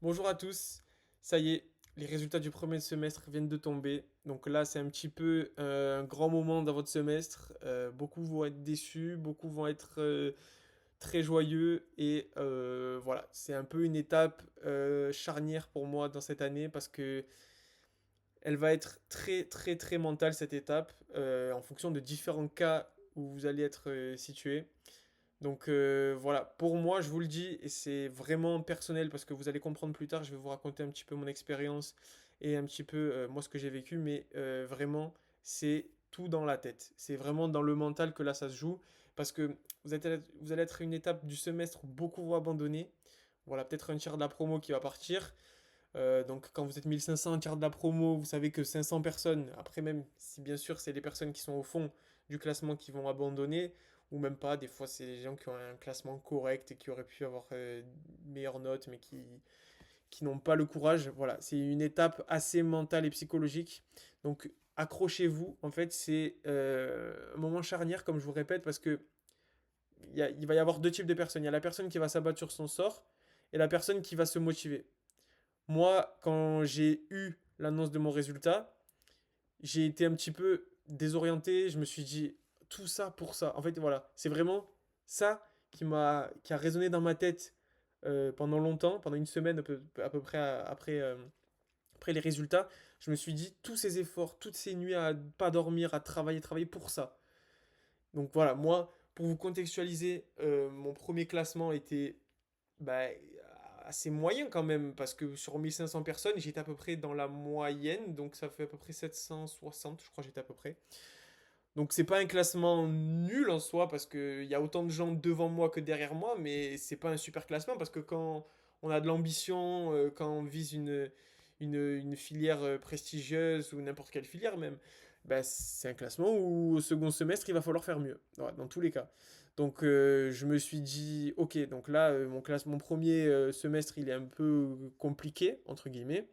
Bonjour à tous, ça y est, les résultats du premier semestre viennent de tomber. Donc là, c'est un petit peu un grand moment dans votre semestre. Beaucoup vont être déçus, beaucoup vont être très joyeux. Et voilà, c'est un peu une étape charnière pour moi dans cette année parce que elle va être très très très mentale cette étape en fonction de différents cas où vous allez être situé. Donc voilà, pour moi, je vous le dis, et c'est vraiment personnel parce que vous allez comprendre plus tard, je vais vous raconter un petit peu mon expérience et un petit peu moi ce que j'ai vécu, mais vraiment, c'est tout dans la tête. C'est vraiment dans le mental que là ça se joue parce que vous allez être à une étape du semestre où beaucoup vont abandonner. Voilà, peut-être un tiers de la promo qui va partir. Donc quand vous êtes 1500 un tiers de la promo, vous savez que 500 personnes, après même si bien sûr c'est les personnes qui sont au fond du classement qui vont abandonner, ou même pas, des fois c'est les gens qui ont un classement correct et qui auraient pu avoir une meilleure note mais qui n'ont pas le courage. Voilà, c'est une étape assez mentale et psychologique. Donc accrochez-vous, en fait c'est un moment charnière comme je vous répète parce que il va y avoir deux types de personnes. Il y a la personne qui va s'abattre sur son sort et la personne qui va se motiver. Moi, quand j'ai eu l'annonce de mon résultat, j'ai été un petit peu désorienté. Je me suis dit, tout ça pour ça. En fait, voilà, c'est vraiment ça qui a résonné dans ma tête pendant longtemps, pendant une semaine à peu près après les résultats. Je me suis dit, tous ces efforts, toutes ces nuits à pas dormir, à travailler, travailler pour ça. Donc voilà, moi, pour vous contextualiser, mon premier classement était bah, assez moyen quand même, parce que sur 1500 personnes, j'étais à peu près dans la moyenne, donc ça fait à peu près 760, je crois, j'étais à peu près. Donc c'est pas un classement nul en soi, parce qu'il y a autant de gens devant moi que derrière moi, mais c'est pas un super classement, parce que quand on a de l'ambition, quand on vise une filière prestigieuse, ou n'importe quelle filière même, bah, c'est un classement où au second semestre, il va falloir faire mieux, ouais, dans tous les cas. Donc je me suis dit, ok, donc là, mon premier semestre, il est un peu compliqué, entre guillemets.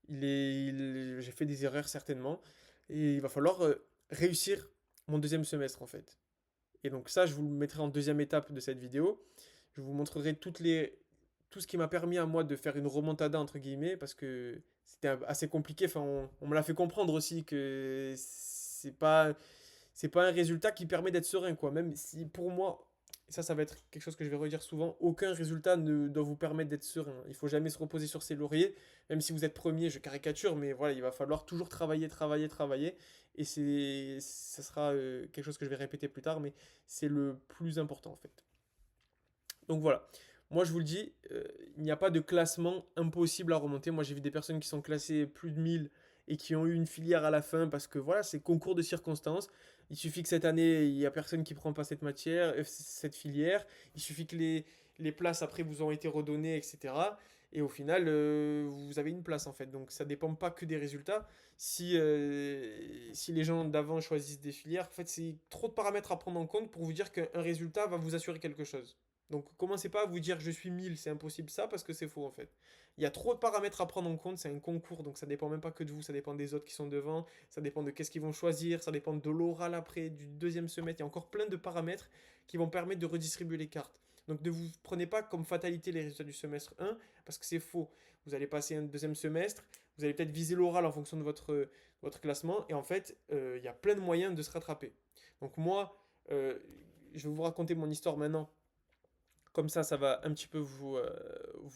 J'ai fait des erreurs certainement. Et il va falloir réussir mon deuxième semestre en fait. Et donc ça, je vous le mettrai en deuxième étape de cette vidéo. Je vous montrerai tout ce qui m'a permis à moi de faire une remontada entre guillemets parce que c'était assez compliqué. Enfin, on me l'a fait comprendre aussi que c'est pas un résultat qui permet d'être serein quoi. Même si pour moi, et ça va être quelque chose que je vais redire souvent, aucun résultat ne doit vous permettre d'être serein. Il faut jamais se reposer sur ses lauriers, même si vous êtes premier, je caricature, mais voilà, il va falloir toujours travailler, travailler, travailler. Et ça sera quelque chose que je vais répéter plus tard, mais c'est le plus important en fait. Donc voilà. Moi, je vous le dis, il n'y a pas de classement impossible à remonter. Moi, j'ai vu des personnes qui sont classées plus de 1000 et qui ont eu une filière à la fin parce que voilà, c'est concours de circonstances. Il suffit que cette année, il n'y a personne qui prend pas cette matière, cette filière. Il suffit que les places après vous ont été redonnées, etc. Et au final, vous avez une place en fait. Donc ça dépend pas que des résultats. Si les gens d'avant choisissent des filières, en fait, c'est trop de paramètres à prendre en compte pour vous dire qu'un résultat va vous assurer quelque chose. Donc commencez pas à vous dire je suis 1000, c'est impossible ça, parce que c'est faux en fait. Il y a trop de paramètres à prendre en compte, c'est un concours, donc ça dépend même pas que de vous, ça dépend des autres qui sont devant, ça dépend de qu'est-ce qu'ils vont choisir, ça dépend de l'oral après, du deuxième semestre, il y a encore plein de paramètres qui vont permettre de redistribuer les cartes. Donc ne vous prenez pas comme fatalité les résultats du semestre 1, parce que c'est faux. Vous allez passer un deuxième semestre, vous allez peut-être viser l'oral en fonction de votre classement, et en fait, il y a plein de moyens de se rattraper. Donc moi, je vais vous raconter mon histoire maintenant comme ça va un petit peu vous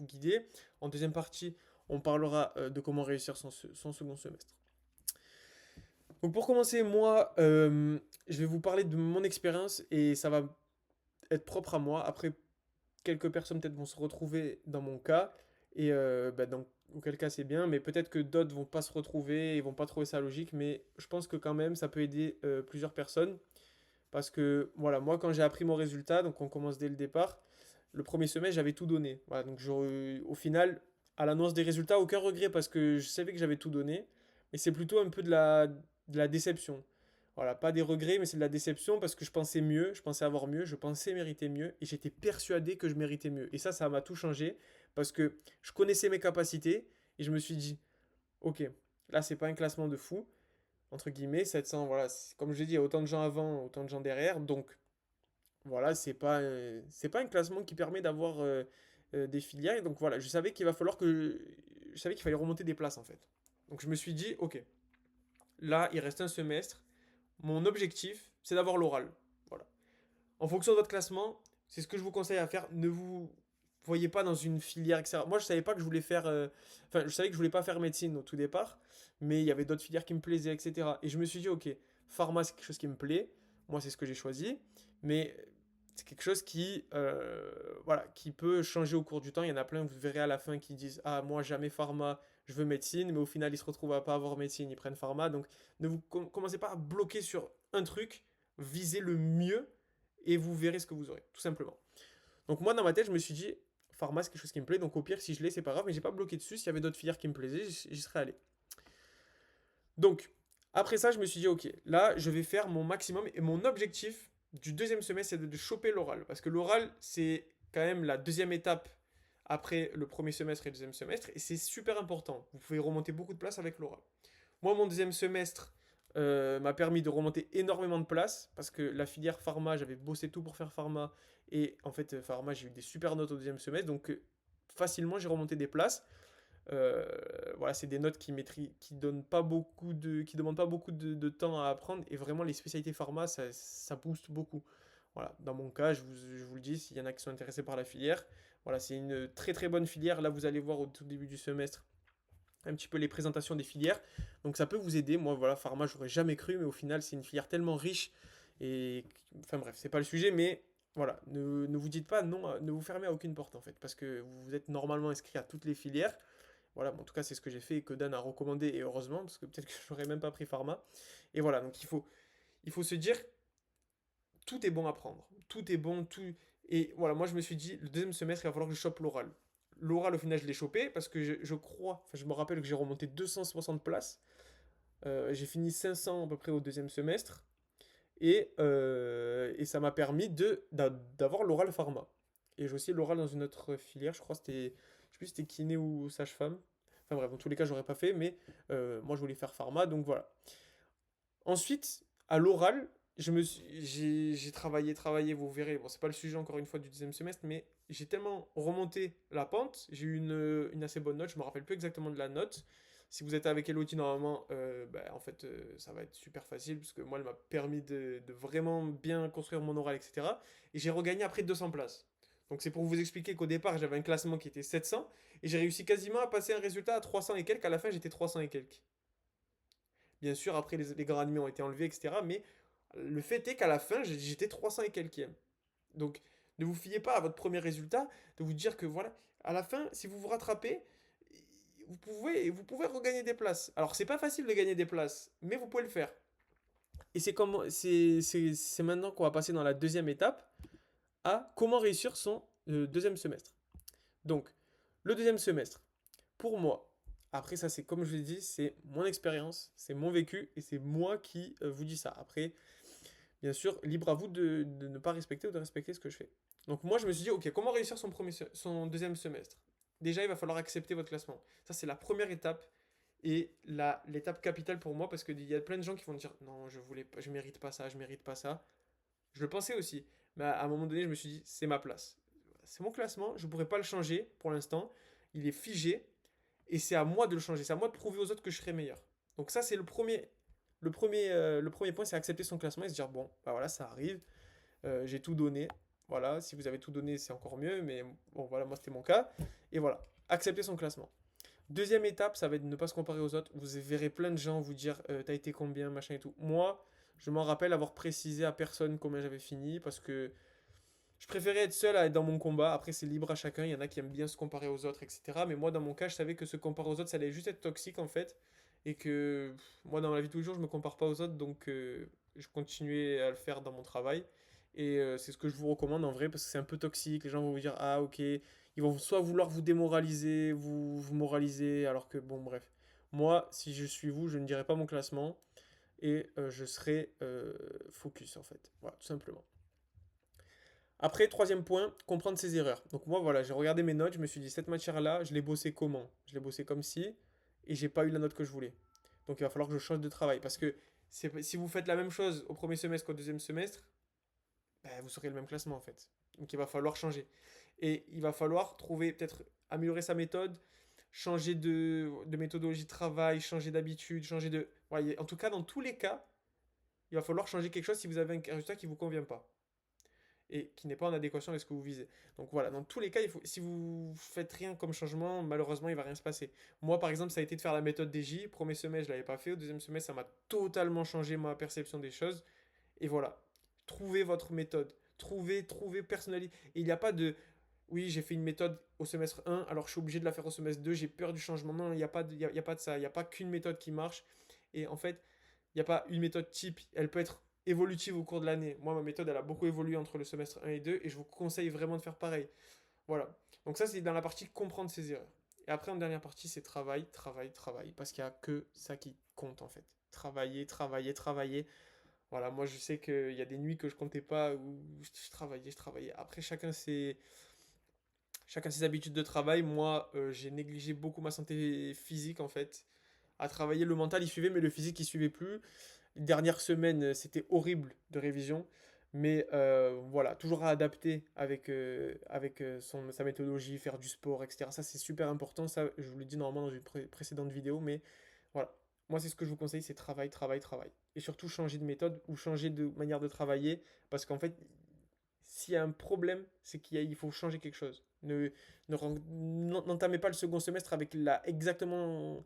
guider. En deuxième partie, on parlera de comment réussir son second semestre. Donc pour commencer, moi, je vais vous parler de mon expérience et ça va être propre à moi. Après, quelques personnes peut-être vont se retrouver dans mon cas et dans auquel cas c'est bien, mais peut-être que d'autres vont pas se retrouver et vont pas trouver ça logique, mais je pense que quand même ça peut aider plusieurs personnes parce que voilà, moi quand j'ai appris mon résultat, donc on commence dès le départ, le premier semestre, j'avais tout donné. Voilà, donc au final, à l'annonce des résultats, aucun regret parce que je savais que j'avais tout donné. Mais c'est plutôt un peu de la déception. Voilà, pas des regrets, mais c'est de la déception parce que je pensais mieux, je pensais avoir mieux, je pensais mériter mieux et j'étais persuadé que je méritais mieux. Et ça m'a tout changé parce que je connaissais mes capacités et je me suis dit, ok, là, c'est pas un classement de fou, entre guillemets, 700, voilà, comme je l'ai dit, il y a autant de gens avant, autant de gens derrière, donc voilà, c'est pas un classement qui permet d'avoir des filières. Et donc voilà, je savais qu'il va falloir que... Je savais qu'il fallait remonter des places en fait. Donc je me suis dit, ok, là, il reste un semestre. Mon objectif, c'est d'avoir l'oral. Voilà. En fonction de votre classement, c'est ce que je vous conseille à faire. Ne vous voyez pas dans une filière, etc. Moi, je savais pas que je voulais faire. Enfin, je savais que je voulais pas faire médecine au tout départ, mais il y avait d'autres filières qui me plaisaient, etc. Et je me suis dit, ok, pharma, c'est quelque chose qui me plaît. Moi, c'est ce que j'ai choisi. Mais c'est quelque chose qui, voilà, qui peut changer au cours du temps. Il y en a plein, vous verrez à la fin, qui disent, ah, moi, jamais pharma, je veux médecine. Mais au final, ils se retrouvent à pas avoir médecine, ils prennent pharma. Donc, ne vous commencez pas à bloquer sur un truc. Visez le mieux et vous verrez ce que vous aurez, tout simplement. Donc moi, dans ma tête, je me suis dit, pharma, c'est quelque chose qui me plaît, donc au pire, si je l'ai, c'est pas grave, mais j'ai pas bloqué dessus. S'il y avait d'autres filières qui me plaisaient, j'y serais allé. Donc, après ça, je me suis dit, ok, là, je vais faire mon maximum, et mon objectif du deuxième semestre, c'est de choper l'oral, parce que l'oral, c'est quand même la deuxième étape après le premier semestre et le deuxième semestre, et c'est super important. Vous pouvez remonter beaucoup de place avec l'oral. Moi, mon deuxième semestre m'a permis de remonter énormément de place parce que la filière pharma, j'avais bossé tout pour faire pharma et en fait, pharma, j'ai eu des super notes au deuxième semestre donc facilement j'ai remonté des places. Euh, voilà, c'est des notes qui donnent pas beaucoup qui demandent pas beaucoup de temps à apprendre et vraiment les spécialités pharma, ça booste beaucoup. Voilà, dans mon cas, je vous le dis, s'il y en a qui sont intéressés par la filière, voilà, c'est une très très bonne filière. Là, vous allez voir au tout début du semestre un petit peu les présentations des filières. Donc ça peut vous aider. Moi, voilà, pharma, j'aurais jamais cru, mais au final, c'est une filière tellement riche. Et enfin bref, c'est pas le sujet, mais voilà, ne vous dites pas non, ne vous fermez à aucune porte en fait, parce que vous êtes normalement inscrit à toutes les filières. Voilà, bon, en tout cas, c'est ce que j'ai fait et que Dan a recommandé, et heureusement, parce que peut-être que j'aurais même pas pris pharma. Et voilà, donc il faut se dire, tout est bon à prendre. Tout est bon, tout. Et voilà, moi je me suis dit, le deuxième semestre, il va falloir que je chope l'oral. L'oral, au final, je l'ai chopé parce que je crois, enfin, je me rappelle que j'ai remonté 260 places. J'ai fini 500 à peu près au deuxième semestre. Et ça m'a permis d'avoir l'oral pharma. Et j'ai aussi l'oral dans une autre filière, je crois que c'était, je sais plus si c'était kiné ou sage-femme. Enfin bref, dans tous les cas, j'aurais pas fait, mais moi je voulais faire pharma, donc voilà. Ensuite, à l'oral, j'ai travaillé, vous verrez. Bon, c'est pas le sujet encore une fois du deuxième semestre, mais j'ai tellement remonté la pente, j'ai eu une assez bonne note, je me rappelle plus exactement de la note. Si vous êtes avec Elodie, normalement, bah, en fait, ça va être super facile, parce que moi, elle m'a permis de vraiment bien construire mon oral, etc. Et j'ai regagné après 200 places. Donc c'est pour vous expliquer qu'au départ, j'avais un classement qui était 700, et j'ai réussi quasiment à passer un résultat à 300 et quelques. À la fin, j'étais 300 et quelques. Bien sûr, après, les grands ennemis ont été enlevés, etc. Mais le fait est qu'à la fin, j'étais 300 et quelques. Donc, ne vous fiez pas à votre premier résultat, de vous dire que voilà, à la fin, si vous vous rattrapez, vous pouvez regagner des places. Alors, c'est pas facile de gagner des places, mais vous pouvez le faire. Et c'est maintenant qu'on va passer dans la deuxième étape à comment réussir son deuxième semestre. Donc, le deuxième semestre, pour moi, après ça c'est comme je l'ai dit, c'est mon expérience, c'est mon vécu et c'est moi qui vous dis ça. Après, bien sûr, libre à vous de ne pas respecter ou de respecter ce que je fais. Donc moi je me suis dit, ok, comment réussir son deuxième semestre? Déjà, il va falloir accepter votre classement. Ça c'est la première étape et l'étape capitale pour moi parce qu'il y a plein de gens qui vont dire, non, je voulais pas, je mérite pas ça, je mérite pas ça. Je le pensais aussi, mais à un moment donné, je me suis dit, c'est ma place. C'est mon classement, je ne pourrais pas le changer pour l'instant. Il est figé et c'est à moi de le changer. C'est à moi de prouver aux autres que je serai meilleur. Donc ça, c'est le premier point, c'est accepter son classement et se dire, bon, bah voilà, ça arrive, j'ai tout donné. Voilà, si vous avez tout donné, c'est encore mieux, mais bon, voilà, moi, c'était mon cas. Et voilà, accepter son classement. Deuxième étape, ça va être de ne pas se comparer aux autres. Vous verrez plein de gens vous dire, t'as été combien, machin et tout. Moi, je m'en rappelle avoir précisé à personne combien j'avais fini parce que je préférais être seul à être dans mon combat. Après, c'est libre à chacun. Il y en a qui aiment bien se comparer aux autres, etc. Mais moi, dans mon cas, je savais que se comparer aux autres, ça allait juste être toxique en fait. Et que moi, dans la vie de tous les jours, je me compare pas aux autres. Donc, je continuais à le faire dans mon travail. Et c'est ce que je vous recommande en vrai parce que c'est un peu toxique. Les gens vont vous dire, ah ok. Ils vont soit vouloir vous démoraliser, vous moraliser. Alors que, bon, bref. Moi, si je suis vous, je ne dirai pas mon classement. Et je serai focus en fait. Voilà, tout simplement. Après, troisième point, comprendre ses erreurs. Donc moi, voilà, j'ai regardé mes notes, je me suis dit, cette matière-là, je l'ai bossé comment? Je l'ai bossé comme si, et j'ai pas eu la note que je voulais. Donc il va falloir que je change de travail. Parce que si vous faites la même chose au premier semestre qu'au deuxième semestre, ben, vous serez le même classement en fait. Donc il va falloir changer. Et il va falloir trouver, peut-être améliorer sa méthode, changer de méthodologie de travail, changer d'habitude, changer de... Ouais, en tout cas, dans tous les cas, il va falloir changer quelque chose si vous avez un résultat qui ne vous convient pas et qui n'est pas en adéquation avec ce que vous visez. Donc voilà, dans tous les cas, si vous faites rien comme changement, malheureusement, il va rien se passer. Moi, par exemple, ça a été de faire la méthode DJ. Premier semestre, je l'avais pas fait. Au deuxième semestre, ça m'a totalement changé ma perception des choses. Et voilà, trouvez votre méthode. Trouvez, personnalisez. Et il n'y a pas de, oui, j'ai fait une méthode au semestre 1, alors je suis obligé de la faire au semestre 2, j'ai peur du changement. Non, il n'y a, pas de, y a pas de ça. Il n'y a pas qu'une méthode qui marche. Et en fait, il n'y a pas une méthode type. Elle peut être évolutive au cours de l'année. Moi, ma méthode, elle a beaucoup évolué entre le semestre 1 et 2, et je vous conseille vraiment de faire pareil. Voilà. Donc ça, c'est dans la partie comprendre ses erreurs. Et après, en dernière partie, c'est travail, travail, travail. Parce qu'il n'y a que ça qui compte, en fait. Travailler, travailler, travailler. Voilà, moi, je sais qu'il y a des nuits que je comptais pas, où je travaillais, je travaillais. Après, chacun ses habitudes de travail. Moi, j'ai négligé beaucoup ma santé physique, en fait. À travailler, le mental, il suivait, mais le physique, il suivait plus. Les dernières semaines, c'était horrible de révision. Mais voilà, toujours à adapter avec sa méthodologie, faire du sport, etc. Ça, c'est super important. Ça, je vous l'ai dit normalement dans une précédente vidéo. Mais voilà, moi, c'est ce que je vous conseille, c'est travail, travail, travail. Et surtout, changer de méthode ou changer de manière de travailler. Parce qu'en fait, s'il y a un problème, c'est il faut changer quelque chose. N'entamez pas le second semestre avec exactement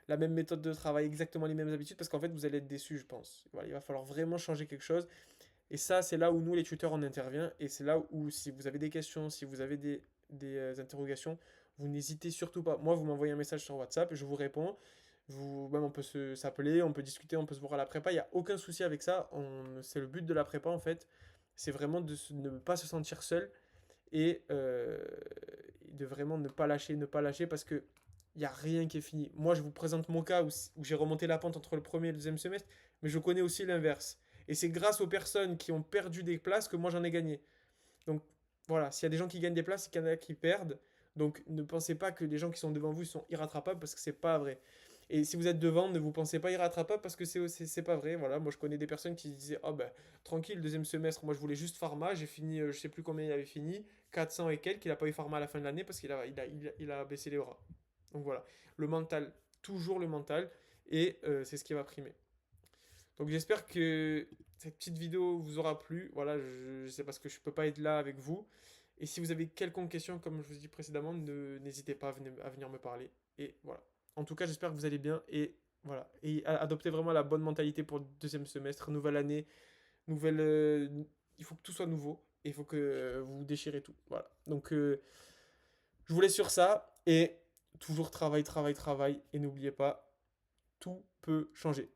la même méthode de travail, exactement les mêmes habitudes, parce qu'en fait, vous allez être déçu, je pense. Voilà, il va falloir vraiment changer quelque chose. Et ça, c'est là où nous, les tuteurs, on intervient. Et c'est là où, si vous avez des questions, si vous avez des interrogations, vous n'hésitez surtout pas. Moi, vous m'envoyez un message sur WhatsApp, je vous réponds. Même on peut s'appeler, on peut discuter, on peut se voir à la prépa. Il n'y a aucun souci avec ça. C'est le but de la prépa, en fait. C'est vraiment de ne pas se sentir seul et de vraiment ne pas lâcher, ne pas lâcher parce que il n'y a rien qui est fini. Moi, je vous présente mon cas où j'ai remonté la pente entre le premier et le deuxième semestre, mais je connais aussi l'inverse. Et c'est grâce aux personnes qui ont perdu des places que moi j'en ai gagné. Donc voilà, s'il y a des gens qui gagnent des places, il y en a qui perdent. Donc ne pensez pas que les gens qui sont devant vous sont irrattrapables parce que c'est pas vrai. Et si vous êtes devant, ne vous pensez pas irrattrapable parce que c'est pas vrai. Voilà, moi je connais des personnes qui disaient oh ben tranquille, deuxième semestre, moi je voulais juste pharma, j'ai fini, je sais plus combien il avait fini, 400 et quelques, il a pas eu pharma à la fin de l'année parce qu'il a baissé les bras. Donc voilà, le mental, toujours le mental, et c'est ce qui va primer. Donc j'espère que cette petite vidéo vous aura plu. Voilà, je sais parce que je peux pas être là avec vous. Et si vous avez quelconque question, comme je vous ai dit précédemment, n'hésitez pas à venir me parler. Et voilà. En tout cas, j'espère que vous allez bien. Et voilà. Et adoptez vraiment la bonne mentalité pour le deuxième semestre. Nouvelle année, nouvelle. Il faut que tout soit nouveau. Et il faut que vous déchirez tout. Voilà. Donc, je vous laisse sur ça. Et toujours travail, travail, travail. Et n'oubliez pas, tout peut changer.